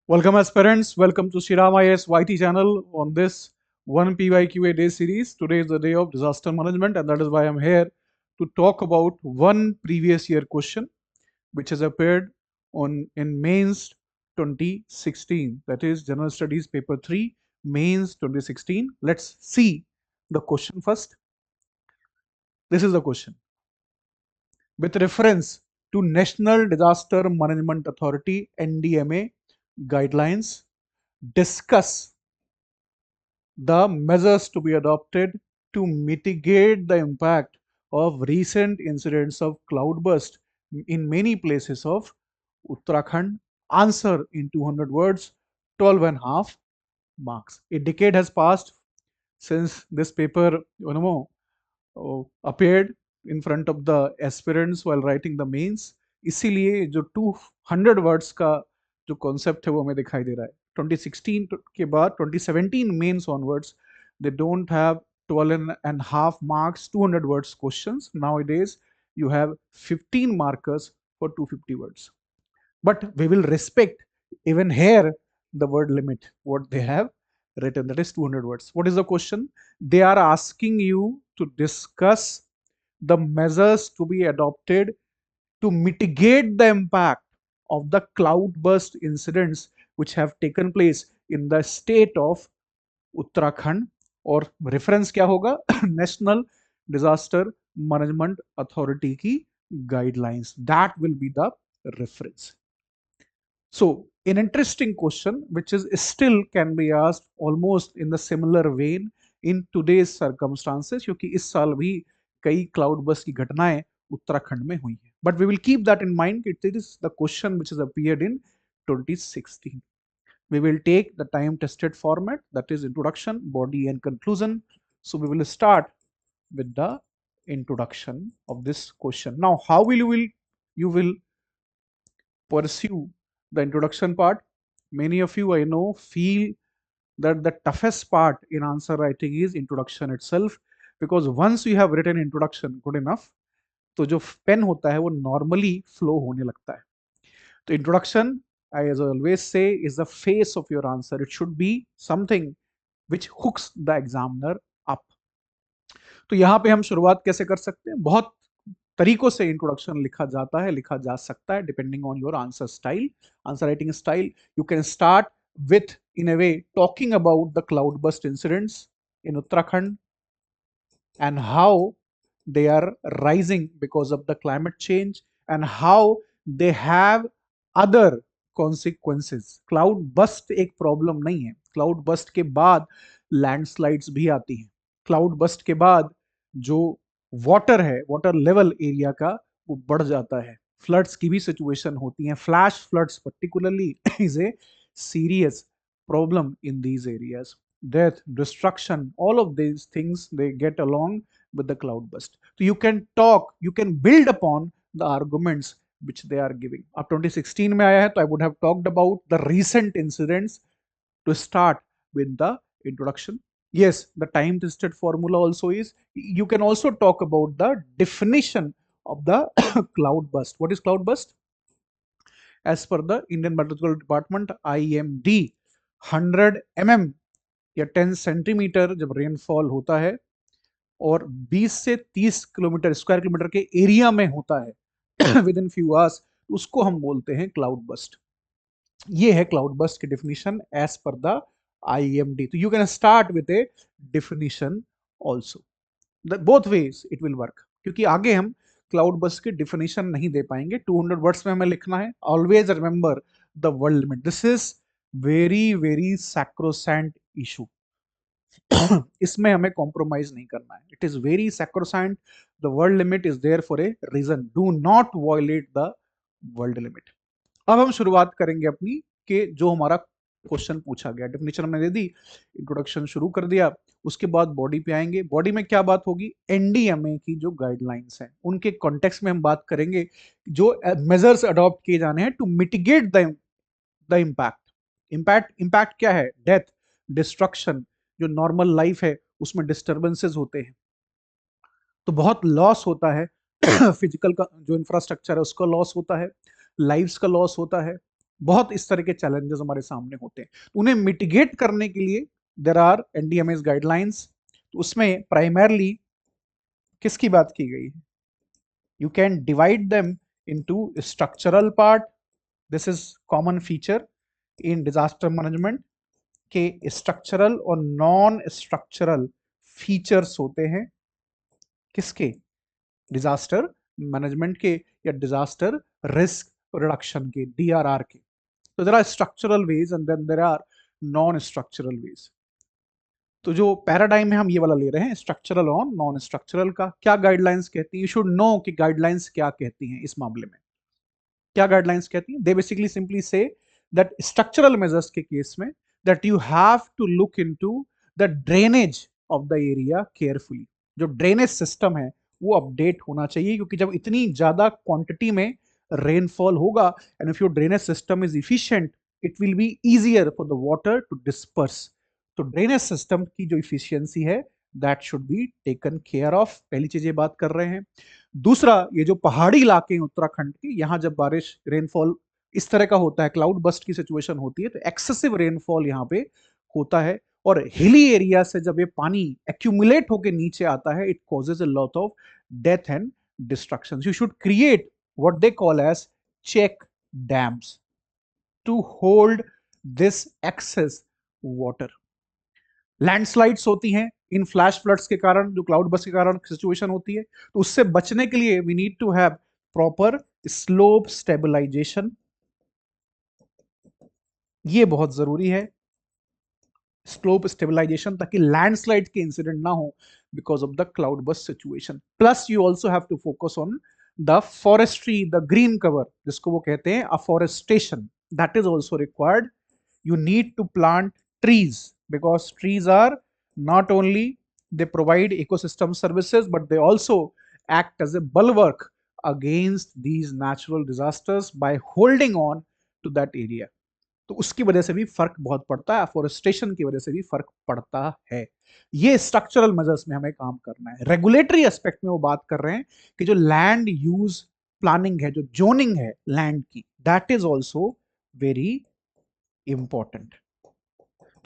Welcome aspirants, welcome to Shriram IAS YT channel on this 1 PYQA day series. Today is the day of disaster management and that is why I'm here to talk about one previous year question which has appeared on in mains 2016, that is General Studies paper 3 mains 2016. Let's see the question first. This is the question. With reference to National Disaster Management Authority NDMA guidelines, discuss the measures to be adopted to mitigate the impact of recent incidents of cloudburst in many places of Uttarakhand. Answer in 200 words, 12 and a half marks. A decade has passed since this paper, appeared in front of the aspirants while writing the mains. इसीलिए जो 200 words का जो concept है वो हमें दिखाई दे रहा है. 2016 के बाद 2017 mains onwards they don't have 12 and half marks 200 words questions. Nowadays you have 15 markers for 250 words, but we will respect even here the word limit what they have written, that is 200 words. What is the question? They are asking you to discuss the measures to be adopted to mitigate the impact of the cloudburst incidents which have taken place in the state of Uttarakhand. और reference क्या होगा? National disaster management authority की guidelines, that will be the reference. So an interesting question which is still can be asked almost in the similar vein in today's circumstances, क्योंकि इस साल भी कई cloud burst की घटनाएं उत्तराखंड में हुई हैं. But we will keep that in mind. It is the question which has appeared in 2016. We will take the time tested format, that is introduction, body and conclusion. So we will start with the introduction of this question. Now how will you will pursue the introduction part? Many of you I know feel that the toughest part in answer writing is introduction itself, because once you have written introduction good enough, तो जो pen होता है वो normally flow होने लगता है. तो introduction, I as always say, is the face of your answer. It should be something which hooks the examiner up. तो यहाँ पे हम शुरुआत कैसे कर सकते हैं? बहुत तरीकों से इंट्रोडक्शन लिखा जाता है, लिखा जा सकता है, depending on your answer style, answer writing style. You can start with, in a way, talking about the cloudburst incidents in Uttarakhand and how they are rising because of the climate change and how they have other consequences. Cloudburst एक problem नहीं है. Cloudburst के बाद landslides भी आती हैं. Cloudburst के बाद जो वाटर है, वाटर लेवल एरिया का, वो बढ़ जाता है. फ्लड्स की भी सिचुएशन होती हैं. Flash floods particularly is a serious problem in these areas. Death, destruction, all of these things, they get along with the cloudburst. So you can talk, you can build upon the arguments which they are giving. अब 2016 में आया है तो I would have talked about the recent incidents to start with the introduction. Yes, the time tested formula also is, you can also talk about the definition of the cloudburst. What is cloudburst? As per the Indian Meteorological Department IMD, 100 mm या 10 centimetre जब rainfall होता है और 20 से 30 kilometre square kilometre के area में होता है विद इन फ्यू आवर्स, उसको हम बोलते हैं क्लाउड बस्ट. ये है क्लाउड बस्ट की definition as per the IMD. तो you can start with a definition also. Both ways it will work, क्योंकि आगे हम क्लाउड बस्ट की डेफिनेशन नहीं दे पाएंगे. 200 वर्ड्स में हमें लिखना है. Always remember the word limit. This is very very sacrosanct issue. इसमें हमें कॉम्प्रोमाइज नहीं करना है. It is very sacrosanct. The word limit is there for a reason. Do not violate the word limit. अब हम शुरुआत करेंगे अपनी कि जो हमारा क्वेश्चन पूछा गया, डेफिनेशन हमने दे दी, इंट्रोडक्शन शुरू कर दिया, उसके बाद बॉडी पे आएंगे. बॉडी में क्या बात होगी? एनडीएमए की जो गाइडलाइंस हैं उनके कॉन्टेक्स्ट में हम बात करेंगे जो मेजर्स अडॉप्ट किए जाने हैं to mitigate the impact. Impact क्या है? Death, destruction. जो नॉर्मल लाइफ है उसमें डिस्टर्बेंसेस होते हैं तो बहुत लॉस होता है. फिजिकल का जो इंफ्रास्ट्रक्चर है उसका लॉस होता है, लाइव्स का लॉस होता है, बहुत इस तरह के चैलेंजेस हमारे सामने होते हैं, तो उन्हें मिटिगेट करने के लिए देर आर एनडीएमएस गाइडलाइंस। तो उसमें प्राइमरली किसकी बात की गई है? You can divide them into structural part. This is common feature in disaster management के structural और non structural features होते हैं किसके? disaster management के या disaster risk reduction के, DRR के. So there are structural ways and then there are non structural ways. तो जो पैराडाइम है हम ये वाला ले रहे हैं, स्ट्रक्चरल और नॉन स्ट्रक्चरल का। क्या गाइडलाइंस कहती है? यू शुड नो कि गाइडलाइंस क्या कहती हैं इस मामले में। क्या गाइडलाइंस कहती हैं? They basically simply say that structural measures के केस में that you have to look into the drainage of the area carefully. जो ड्रेनेज सिस्टम है वो अपडेट होना चाहिए, क्योंकि जब इतनी ज्यादा क्वांटिटी में रेनफॉल होगा and if your drainage system is efficient it will be easier for the water to disperse. तो ड्रेनेज सिस्टम की जो इफिशियंसी है that should be taken care of. पहली चीज ये बात कर रहे हैं। दूसरा, ये जो पहाड़ी इलाके हैं उत्तराखंड के, यहाँ जब बारिश रेनफॉल इस तरह का होता है, क्लाउड बस्ट की सिचुएशन होती है, तो एक्सेसिव रेनफॉल यहाँ पे होता है। और हिली एरिया से जब ये पानी एक्यूमुलेट होकर नीचे आता है, it causes a lot of death and destruction. You should create what they call as check dams to hold this excess water. Landslides होती हैं इन फ्लैश फ्लड्स के कारण, जो क्लाउड बस्ट के कारण सिचुएशन होती है, तो उससे बचने के लिए we need to have proper slope stabilisation. ये बहुत जरूरी है, स्लोप स्टेबलाइजेशन, ताकि लैंडस्लाइड के इंसिडेंट ना हो because of the cloud burst situation. Plus you also have to focus on the forestry, the green cover, जिसको वो कहते हैं afforestation, that is also required. You need to plant trees because trees are not only they provide ecosystem services but they also act as a bulwark against these natural disasters by holding on to that area. तो उसकी वजह से भी फर्क बहुत पड़ता है, afforestation की वजह से भी फर्क पड़ता है। ये स्ट्रक्चरल मेजर्स में हमें काम करना है। रेगुलेटरी एस्पेक्ट में वो बात कर रहे हैं कि जो लैंड यूज प्लानिंग है, जो जोनिंग है लैंड की, that is also very important.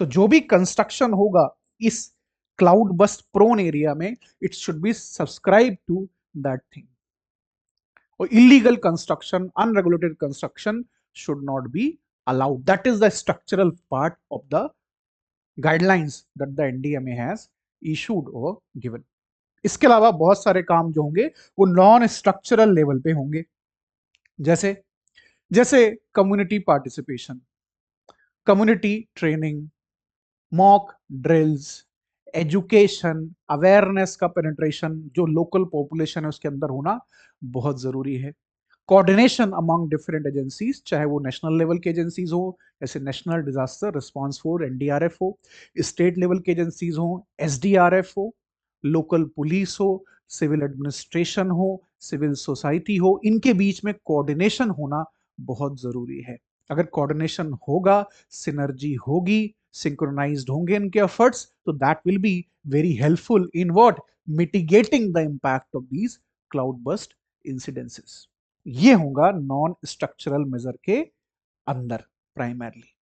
तो जो भी कंस्ट्रक्शन होगा इस क्लाउड बस्ट प्रोन एरिया में, it should be subscribe to that thing. और illegal construction, unregulated construction should not be allowed. That is the structural part of the guidelines that the NDMA has issued और given. इसके अलावा बहुत सारे काम जो होंगे वो नॉन स्ट्रक्चरल लेवल पे होंगे, जैसे जैसे community participation, community training, mock drills, education, awareness का पेनिट्रेशन जो लोकल पॉपुलेशन है उसके अंदर होना बहुत जरूरी है। कोऑर्डिनेशन अमंग डिफरेंट एजेंसीज, चाहे वो नेशनल लेवल की एजेंसीज हो जैसे national disaster response force NDRF हो, स्टेट लेवल की एजेंसीज हो एसडीआरएफ हो, लोकल पुलिस हो, सिविल एडमिनिस्ट्रेशन हो, सिविल सोसाइटी हो, इनके बीच में कोऑर्डिनेशन होना बहुत जरूरी है। अगर कोऑर्डिनेशन होगा, सिनर्जी होगी, सिंक्रोनाइज्ड होंगे इनके एफर्ट्स, तो that will be very helpful in what mitigating the impact of these cloud burst incidences. ये होगा नॉन स्ट्रक्चरल मेजर के अंदर। प्राइमरली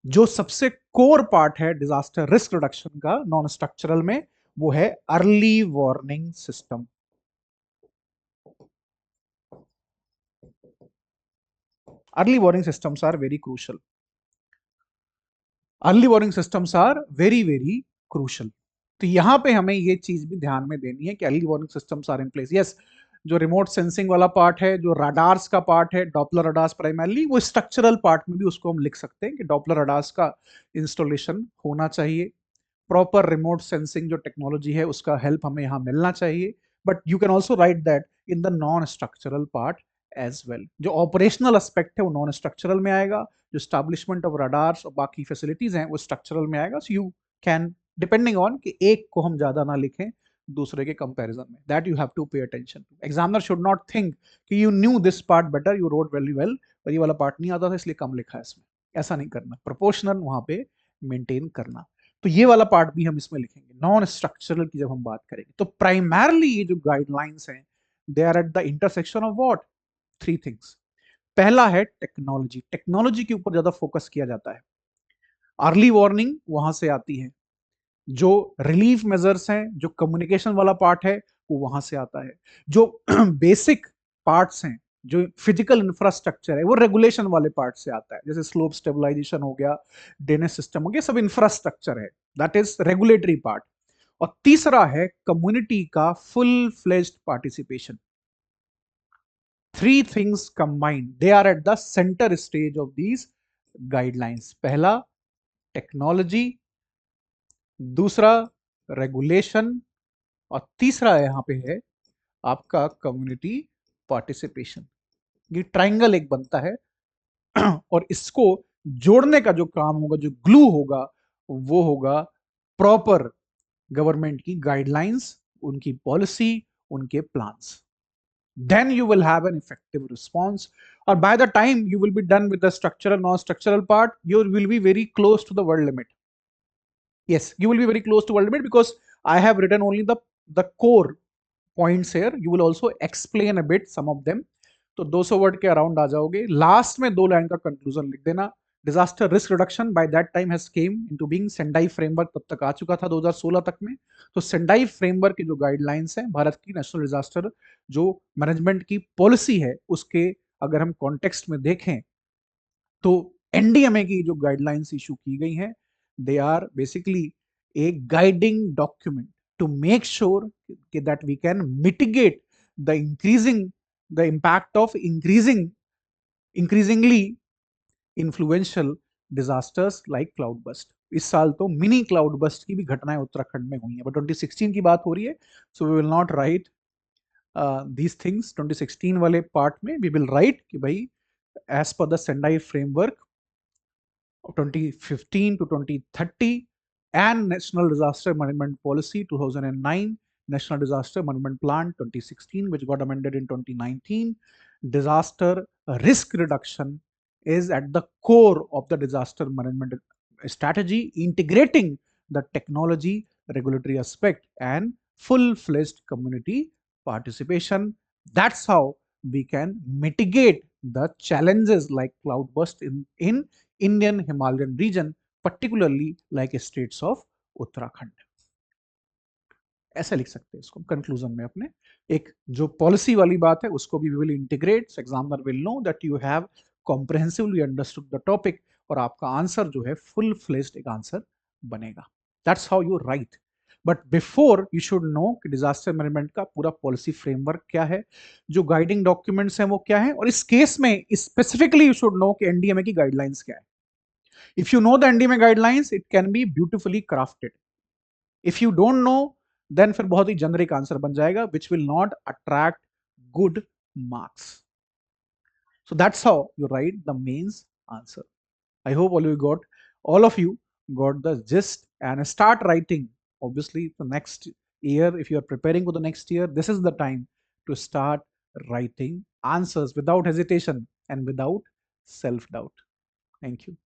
जो सबसे कोर पार्ट है डिजास्टर रिस्क रिडक्शन का नॉन स्ट्रक्चरल में, वो है early warning system. Early warning systems are very crucial. Early warning systems are very very crucial. तो यहां पे हमें ये चीज भी ध्यान में देनी है कि early warning systems are in place. Yes, जो रिमोट सेंसिंग वाला पार्ट है, जो रडार्स का पार्ट है, डॉपलर रडार्स प्राइमरली, वो स्ट्रक्चरल पार्ट में भी उसको हम लिख सकते हैं कि डॉपलर रडार्स का इंस्टॉलेशन होना चाहिए। प्रॉपर रिमोट सेंसिंग जो टेक्नोलॉजी है उसका हेल्प हमें यहाँ मिलना चाहिए। But you can also write that in the non structural part as well. जो ऑपरेशनल एस्पेक्ट है वो नॉन स्ट्रक्चरल में आएगा, जो स्टैब्लिशमेंट ऑफ रडार्स और बाकी फैसिलिटीज हैं वो स्ट्रक्चरल में आएगा। So you can, depending on कि एक को हम ज्यादा ना लिखें दूसरे के कंपैरिजन में, that you have to pay attention to. Examiner should not think कि you knew this part better, you wrote very well, पर ये वाला पार्ट नहीं आता था इसलिए कम लिखा है इसमें। ऐसा नहीं करना, प्रोपोर्शनल वहां पे मेंटेन करना। तो ये वाला पार्ट भी हम इसमें लिखेंगे। नॉन स्ट्रक्चरल की जब हम बात करेंगे तो प्राइमरली ये जो गाइडलाइंस हैं they are at the intersection of what, three things. पहला है टेक्नोलॉजी। टेक्नोलॉजी के ऊपर ज्यादा फोकस किया जाता है। अर्ली वार्निंग वहां से आती है, जो रिलीफ मेजर्स हैं, जो कम्युनिकेशन वाला पार्ट है वो वहां से आता है, जो बेसिक पार्ट्स हैं, जो फिजिकल इंफ्रास्ट्रक्चर है वो रेगुलेशन वाले पार्ट से आता है, जैसे स्लोप स्टेबलाइजेशन हो गया, ड्रेनेज सिस्टम हो गया, सब इंफ्रास्ट्रक्चर है, दैट इज रेगुलेटरी पार्ट। और तीसरा है कम्युनिटी का full fledged participation. Three things combined, they are at the centre stage of these guidelines. पहला टेक्नोलॉजी, दूसरा रेगुलेशन, और तीसरा यहाँ पे है आपका कम्युनिटी पार्टिसिपेशन। ये ट्राइंगल एक बनता है और इसको जोड़ने का जो काम होगा, जो ग्लू होगा, वो होगा प्रॉपर गवर्नमेंट की गाइडलाइंस, उनकी पॉलिसी, उनके plans. Then you will have an effective response. Or by the time you will be done with the structural, non-structural part, you will be very close to the world limit. Yes, you will be very close to world limit because I have written only the core points here. You will also explain a bit some of them. तो 200 word के around आ जाओगे। Last में 2 line का conclusion लिख देना। Disaster risk reduction by that time has came into being, Sendai framework तब तक आ चुका था 2016 तक में। तो सेंडाई फ्रेमवर्क की जो गाइडलाइंस हैं, भारत की नेशनल डिजास्टर जो मैनेजमेंट की पॉलिसी है, उसके अगर हम कॉन्टेक्स्ट में देखें तो एनडीएमए की जो गाइडलाइंस इशू की गई हैं, they are basically a guiding document to make sure that we can mitigate the increasing the impact of increasingly influential disasters like cloud burst. इस साल तो मिनी क्लाउड बस्ट की भी घटनाएं उत्तराखंड में हुई हैं, बट 2016 की बात हो रही है, so we will not write these things. 2016 वाले पार्ट में वी विल राइट कि भाई as per the Sendai framework of 2015 to 2030 and National Disaster Management Policy 2009, National Disaster Management Plan 2016, which got amended in 2019. Disaster risk reduction is at the core of the disaster management strategy, integrating the technology, regulatory aspect, and full-fledged community participation. That's how we can mitigate the challenges like cloudburst in Indian Himalayan region, particularly like states of Uttarakhand. ऐसा लिख सकते हैं इसको conclusion में अपने। एक जो policy वाली बात है उसको भी we will integrate, examiner will know that you have comprehensively understood the topic, और आपका आंसर जो है फुल फ्लेज्ड एक आंसर बनेगा। That's how you write. But before you should know कि डिजास्टर मैनेजमेंट का पूरा पॉलिसी फ्रेमवर्क क्या है, जो गाइडिंग डॉक्यूमेंट्स हैं वो क्या है, और इस केस में स्पेसिफिकली यू शुड नो कि एनडीएमए की गाइडलाइंस क्या है। If you know the NDMA guidelines, it can be beautifully crafted. If you don't know, then फिर बहुत ही जेनरिक आंसर बन जाएगा, which will not attract good marks. So that's how you write the mains answer. I hope all of you got the gist, and start writing. Obviously, the next year, if you are preparing for the next year, this is the time to start writing answers without hesitation and without self doubt. Thank you.